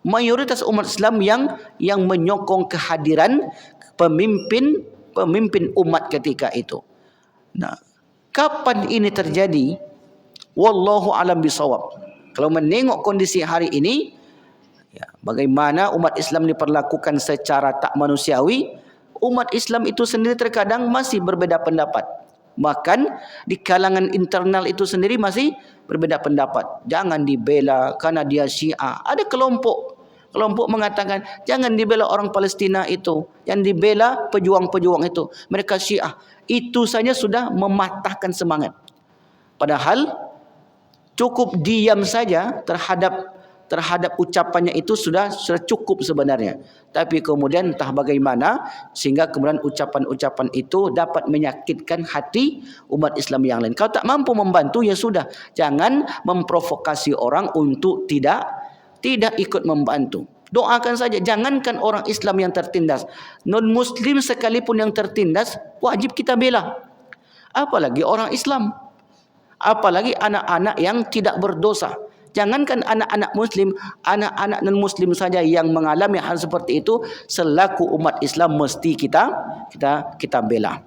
mayoritas umat Islam yang menyokong kehadiran pemimpin umat ketika itu. Nah, kapan ini terjadi? Wallahu alam bisawab. Kalau menengok kondisi hari ini, ya, bagaimana umat Islam diperlakukan secara tak manusiawi, umat Islam itu sendiri terkadang masih berbeda pendapat. Bahkan di kalangan internal itu sendiri masih berbeda pendapat. Jangan dibela karena dia Syiah. Ada kelompok mengatakan jangan dibela orang Palestina itu, yang dibela pejuang-pejuang itu, mereka Syiah. Itu saja sudah mematahkan semangat. Padahal cukup diam saja terhadap ucapannya itu sudah cukup sebenarnya. Tapi kemudian entah bagaimana sehingga kemudian ucapan-ucapan itu dapat menyakitkan hati umat Islam yang lain. Kalau tak mampu membantu, ya sudah, jangan memprovokasi orang untuk tidak ikut membantu. Doakan saja. Jangankan orang Islam yang tertindas, non-Muslim sekalipun yang tertindas wajib kita bela. Apalagi orang Islam, apalagi anak-anak yang tidak berdosa. Jangankan anak-anak Muslim, anak-anak non-Muslim saja yang mengalami hal seperti itu, selaku umat Islam mesti kita bela.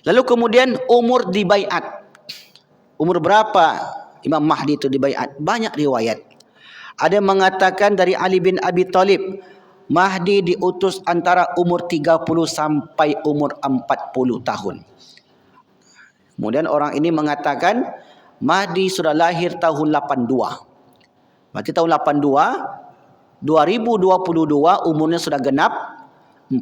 Lalu kemudian umur dibaiat. Umur berapa Imam Mahdi itu dibaiat? Banyak riwayat. Ada yang mengatakan dari Ali bin Abi Thalib, Mahdi diutus antara umur 30 sampai umur 40 tahun. Kemudian orang ini mengatakan Mahdi sudah lahir tahun 82. Berarti tahun 82, 2022 umurnya sudah genap 40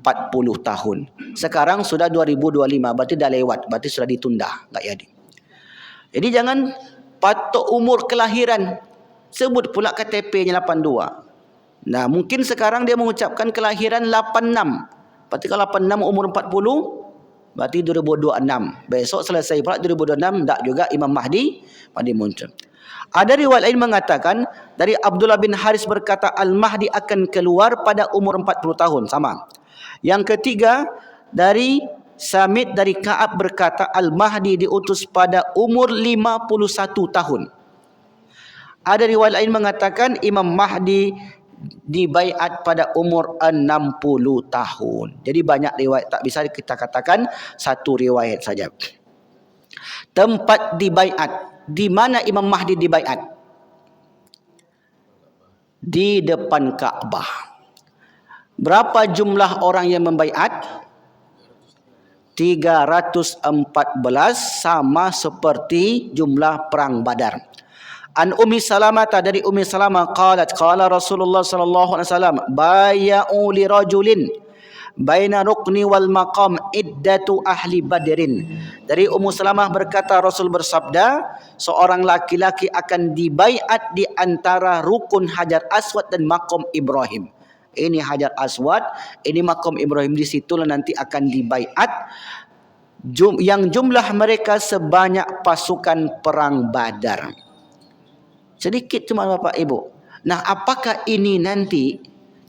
tahun. Sekarang sudah 2025, berarti dah lewat, berarti sudah ditunda, enggak jadi. Jadi jangan patok umur kelahiran, sebut pula KTP-nya 82. Nah, mungkin sekarang dia mengucapkan kelahiran 86. Berarti kalau 86 umur 40, Berarti 2026. Besok selesai pula 2026, tak juga Imam Mahdi muncul. Ada riwayat lain mengatakan dari Abdullah bin Haris berkata Al-Mahdi akan keluar pada umur 40 tahun, sama. Yang ketiga dari Samit dari Ka'ab berkata Al-Mahdi diutus pada umur 51 tahun. Ada riwayat lain mengatakan Imam Mahdi dibaiat pada umur 60 tahun. Jadi banyak riwayat, tak bisa kita katakan satu riwayat saja. Tempat dibaiat, di mana Imam Mahdi dibaiat? Di depan Ka'bah. Berapa jumlah orang yang membaiat? 314, sama seperti jumlah perang Badar. An Ummi Salamah, dari Ummi Salamah qalat qala Rasulullah sallallahu alaihi wasallam bay'u li rajulin baina rukni wal maqam iddatu ahli badrin. Dari Ummu Salamah berkata Rasul bersabda seorang laki-laki akan dibaiat di antara rukun Hajar Aswad dan maqam Ibrahim. Ini Hajar Aswad, ini maqam Ibrahim, di situlah nanti akan dibaiat yang jumlah mereka sebanyak pasukan perang Badar. Sedikit cuma Bapak Ibu. Nah, apakah ini nanti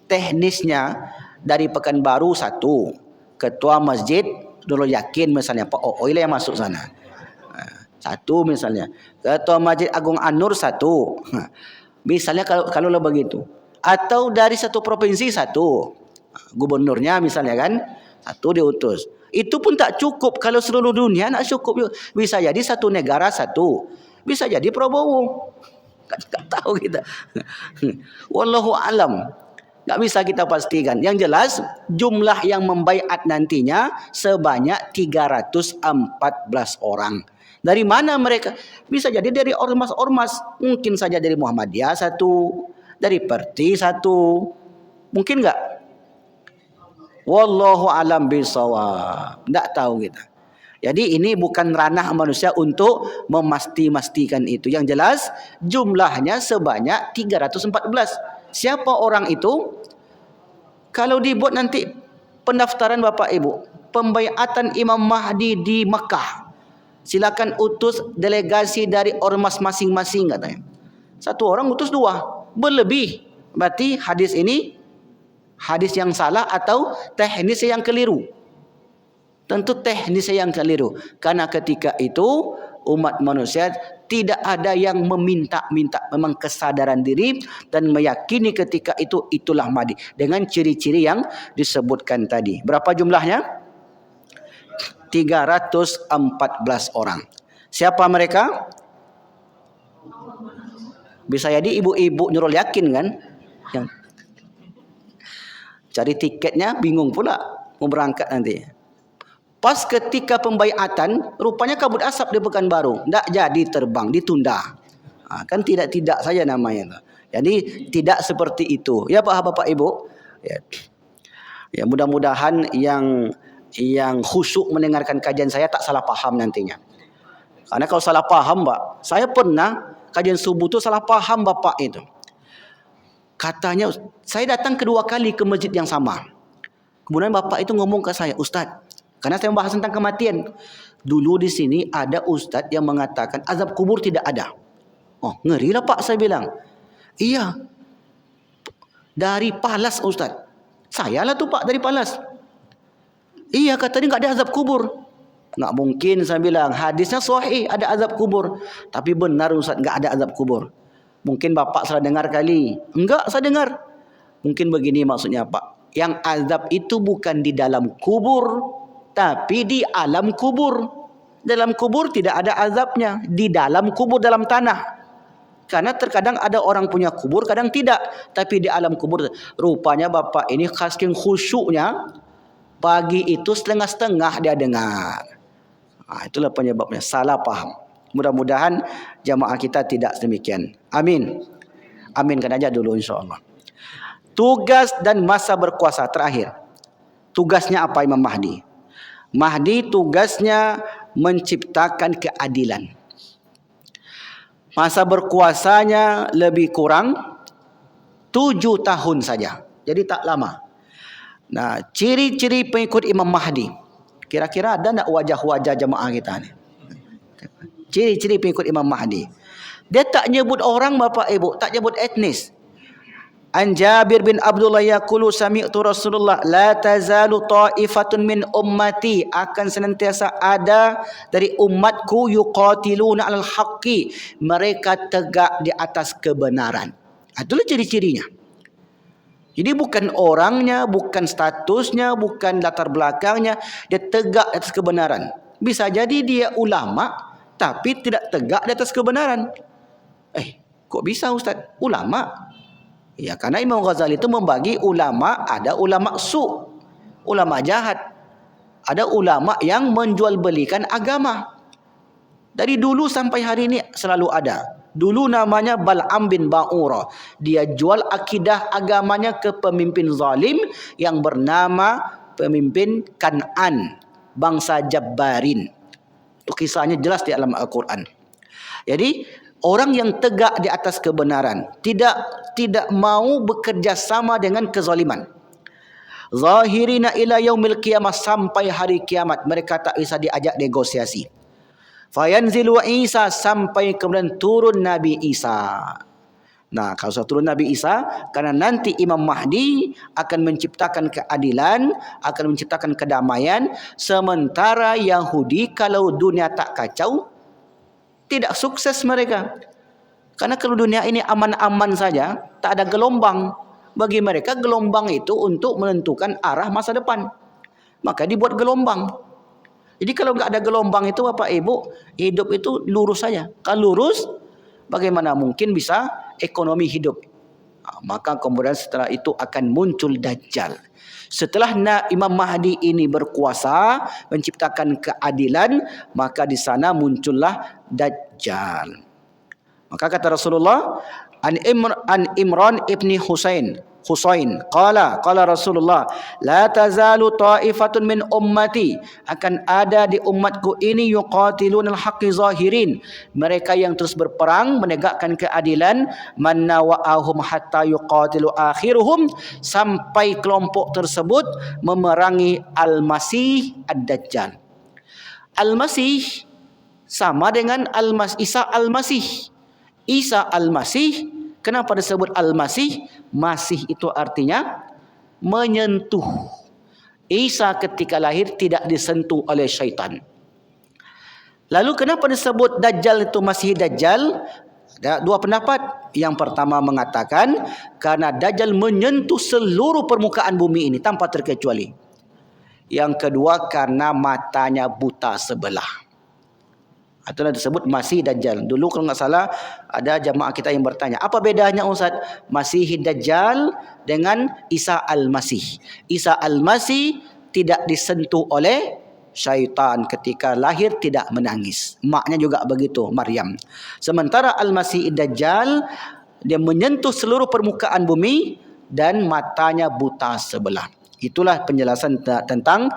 teknisnya dari Pekanbaru satu, ketua masjid dulu yakin misalnya Pak Ooi yang masuk sana. Satu misalnya. Ketua Masjid Agung An-Nur satu. Misalnya kalau begitu. Atau dari satu provinsi satu. Gubernurnya misalnya kan, satu diutus. Itu pun tak cukup kalau seluruh dunia nak cukup. Bisa jadi satu negara satu. Bisa jadi Prabowo. Tak tahu kita. Wallahu alam. Tak bisa kita pastikan. Yang jelas jumlah yang membaiat nantinya sebanyak 314 orang. Dari mana mereka? Bisa jadi dari ormas-ormas. Mungkin saja dari Muhammadiyah satu, dari Perti satu. Mungkin enggak? Wallahu alam bisawab. Tak tahu kita. Jadi ini bukan ranah manusia untuk memastikan itu. Yang jelas jumlahnya sebanyak 314. Siapa orang itu? Kalau dibuat nanti pendaftaran Bapak Ibu, pembaiatan Imam Mahdi di Mekah, silakan utus delegasi dari ormas masing-masing katanya. Satu orang utus dua, berlebih. Berarti hadis ini hadis yang salah atau teknis yang keliru. Tentu teknis yang keliru. Karena ketika itu umat manusia tidak ada yang meminta-minta, memang kesadaran diri dan meyakini ketika itu itulah Mahdi dengan ciri-ciri yang disebutkan tadi. Berapa jumlahnya? 314 orang. Siapa mereka? Bisa jadi ibu-ibu Nurul Yakin kan? Yang cari tiketnya bingung pula mau berangkat nanti. Pas ketika pembaiatan, rupanya kabut asap di Pekanbaru. Tak jadi terbang, ditunda. Kan tidak saja namanya. Jadi tidak seperti itu. Ya Bapak Ibu. Ya mudah-mudahan yang khusyuk mendengarkan kajian saya tak salah paham nantinya. Karena kalau salah paham Pak, saya pernah kajian subuh itu salah paham Bapak itu. Katanya, saya datang kedua kali ke masjid yang sama. Kemudian Bapak itu ngomong ke saya, Ustaz, karena saya membahas tentang kematian. Dulu di sini ada ustaz yang mengatakan azab kubur tidak ada. Oh, ngerilah Pak, saya bilang. Iya. Dari Palas Ustaz. Saya lah tu Pak dari Palas. Iya, kata dia enggak ada azab kubur. Enggak mungkin, saya bilang. Hadisnya sahih ada azab kubur. Tapi benar Ustaz, enggak ada azab kubur. Mungkin Bapak salah dengar kali. Enggak, saya dengar. Mungkin begini maksudnya Pak. Yang azab itu bukan di dalam kubur, tapi di alam kubur. Dalam kubur tidak ada azabnya. Di dalam kubur, dalam tanah. Karena terkadang ada orang punya kubur, kadang tidak. Tapi di alam kubur. Rupanya Bapak ini saking khusyuknya, pagi itu setengah-setengah dia dengar. Itulah penyebabnya. Salah paham. Mudah-mudahan jamaah kita tidak demikian. Amin. Aminkan aja dulu insyaAllah. Tugas dan masa berkuasa terakhir. Tugasnya apa Imam Mahdi? Mahdi tugasnya menciptakan keadilan. Masa berkuasanya lebih kurang 7 tahun saja. Jadi tak lama. Nah, ciri-ciri pengikut Imam Mahdi. Kira-kira ada tak wajah-wajah jemaah kita ni? Ciri-ciri pengikut Imam Mahdi. Dia tak nyebut orang bapa ibu, tak nyebut etnis. An Jabir bin Abdullah yaqulu sami'tu Rasulullah la tazalu ta'ifatun min ummati, akan senantiasa ada dari umatku yuqatiluna 'alal haqqi, mereka tegak di atas kebenaran. Itulah ciri-cirinya. Jadi bukan orangnya, bukan statusnya, bukan latar belakangnya, dia tegak di atas kebenaran. Bisa jadi dia ulama tapi tidak tegak di atas kebenaran. Kok bisa Ustaz? Ulama? Ya, karena Imam Ghazali itu membagi ulama, ada ulama su, ulama jahat. Ada ulama yang menjual belikan agama. Dari dulu sampai hari ini selalu ada. Dulu namanya Bal'am bin Ba'ura. Dia jual akidah agamanya ke pemimpin zalim yang bernama pemimpin Kan'an, bangsa Jabbarin. Itu kisahnya jelas di dalam Al-Quran. Jadi orang yang tegak di atas kebenaran, tidak mau bekerja sama dengan kezaliman. Zahirina ila yaumil qiyamah, sampai hari kiamat mereka tak bisa diajak negosiasi. Fayanzilu Isa, sampai kemudian turun Nabi Isa. Nah, kalau sudah turun Nabi Isa, karena nanti Imam Mahdi akan menciptakan keadilan, akan menciptakan kedamaian, sementara Yahudi kalau dunia tak kacau, tidak sukses mereka. Karena kalau dunia ini aman-aman saja, tak ada gelombang. Bagi mereka gelombang itu untuk menentukan arah masa depan. Maka dibuat gelombang. Jadi kalau enggak ada gelombang itu Bapak Ibu, hidup itu lurus saja. Kalau lurus, bagaimana mungkin bisa ekonomi hidup? Maka kemudian setelah itu akan muncul Dajjal. Setelah Imam Mahdi ini berkuasa, menciptakan keadilan, maka di sana muncullah Dajjal. Maka kata Rasulullah, an Imran ibni Husain qala Rasulullah, la tazalu ta'ifatun min ummati, akan ada di umatku ini yuqatilunal haqqi zahirin, mereka yang terus berperang menegakkan keadilan, man nawa'ahum hatta yuqatilu akhiruhum, sampai kelompok tersebut memerangi Al-Masih Ad-Dajjal. Al-Masih sama dengan Isa Al-Masih. Isa Al-Masih, kenapa disebut Al-Masih? Masih itu artinya menyentuh. Isa ketika lahir tidak disentuh oleh syaitan. Lalu kenapa disebut Dajjal itu Masih Dajjal? Ada dua pendapat. Yang pertama mengatakan karena Dajjal menyentuh seluruh permukaan bumi ini tanpa terkecuali. Yang kedua karena matanya buta sebelah. Itulah disebut Masih Dajjal. Dulu kalau enggak salah ada jamaah kita yang bertanya, apa bedanya Ustaz Masih Dajjal dengan Isa Al-Masih? Isa Al-Masih tidak disentuh oleh syaitan, ketika lahir tidak menangis. Maknya juga begitu, Maryam. Sementara Al-Masih Dajjal dia menyentuh seluruh permukaan bumi dan matanya buta sebelah. Itulah penjelasan tentang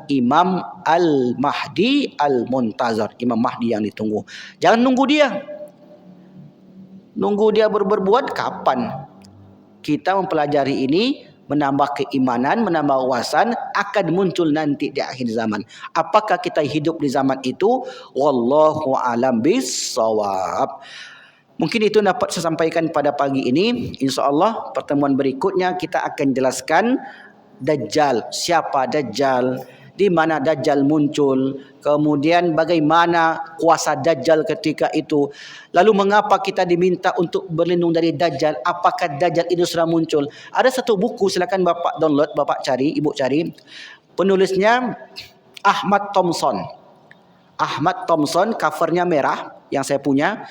Imam Al-Mahdi Al-Muntazar, Imam Mahdi yang ditunggu. Jangan nunggu dia. Nunggu dia berbuat kapan? Kita mempelajari ini, menambah keimanan, menambah wawasan, akan muncul nanti di akhir zaman. Apakah kita hidup di zaman itu? Wallahu a'lam bissawab. Mungkin itu dapat saya sampaikan pada pagi ini. InsyaAllah pertemuan berikutnya kita akan jelaskan Dajjal. Siapa Dajjal? Di mana Dajjal muncul? Kemudian bagaimana kuasa Dajjal ketika itu? Lalu mengapa kita diminta untuk berlindung dari Dajjal? Apakah Dajjal itu sudah muncul? Ada satu buku, silakan Bapak download, Bapak cari, Ibu cari. Penulisnya Ahmad Thompson. Ahmad Thompson, covernya merah yang saya punya.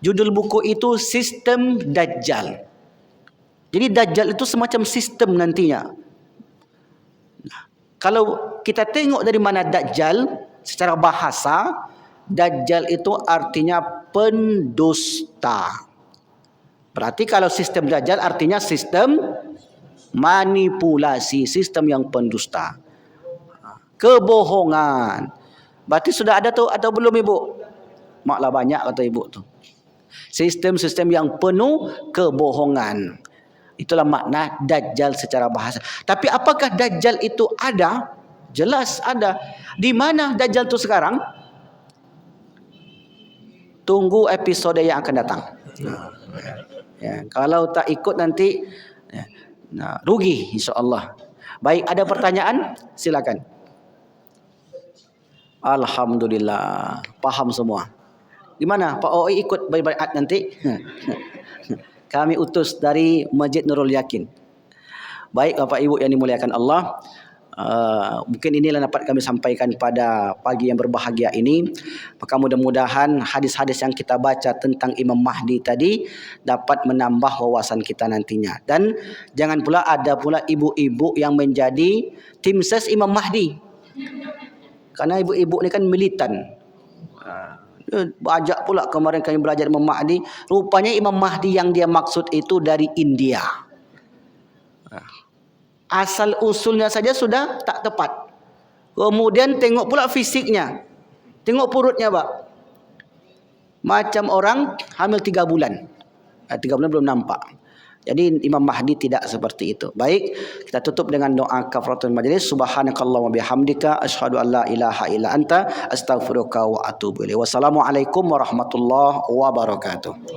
Judul buku itu Sistem Dajjal. Jadi Dajjal itu semacam sistem nantinya. Nah, kalau kita tengok dari mana Dajjal secara bahasa, Dajjal itu artinya pendusta. Berarti kalau sistem Dajjal artinya sistem manipulasi, sistem yang pendusta. Kebohongan. Berarti sudah ada tuh atau belum Ibu? Maklah banyak kata Ibu tuh. Sistem-sistem yang penuh kebohongan. Itulah makna Dajjal secara bahasa. Tapi apakah Dajjal itu ada? Jelas ada. Di mana Dajjal itu sekarang? Tunggu episode yang akan datang. Ya, kalau tak ikut nanti rugi insya-Allah. Baik, ada pertanyaan? Silakan. Alhamdulillah, paham semua. Di mana Pak OI ikut baiat nanti? Kami utus dari Masjid Nurul Yakin. Baik Bapak Ibu yang dimuliakan Allah, mungkin inilah dapat kami sampaikan pada pagi yang berbahagia ini. Maka mudah-mudahan hadis-hadis yang kita baca tentang Imam Mahdi tadi dapat menambah wawasan kita nantinya. Dan jangan pula ada pula ibu-ibu yang menjadi tim ses Imam Mahdi. Karena ibu-ibu ni kan militan. Bajak pula kemarin kami belajar Imam Mahdi. Rupanya Imam Mahdi yang dia maksud itu dari India. Asal usulnya saja sudah tak tepat. Kemudian tengok pula fisiknya. Tengok perutnya, Pak. Macam orang hamil 3 bulan. 3 bulan belum nampak. Jadi Imam Mahdi tidak seperti itu. Baik, kita tutup dengan doa kafaratul majlis. Subhanakallahumma bihamdika asyhadu an la ilaha illa anta astaghfiruka wa atubu ilaik. Wassalamualaikum warahmatullahi wabarakatuh.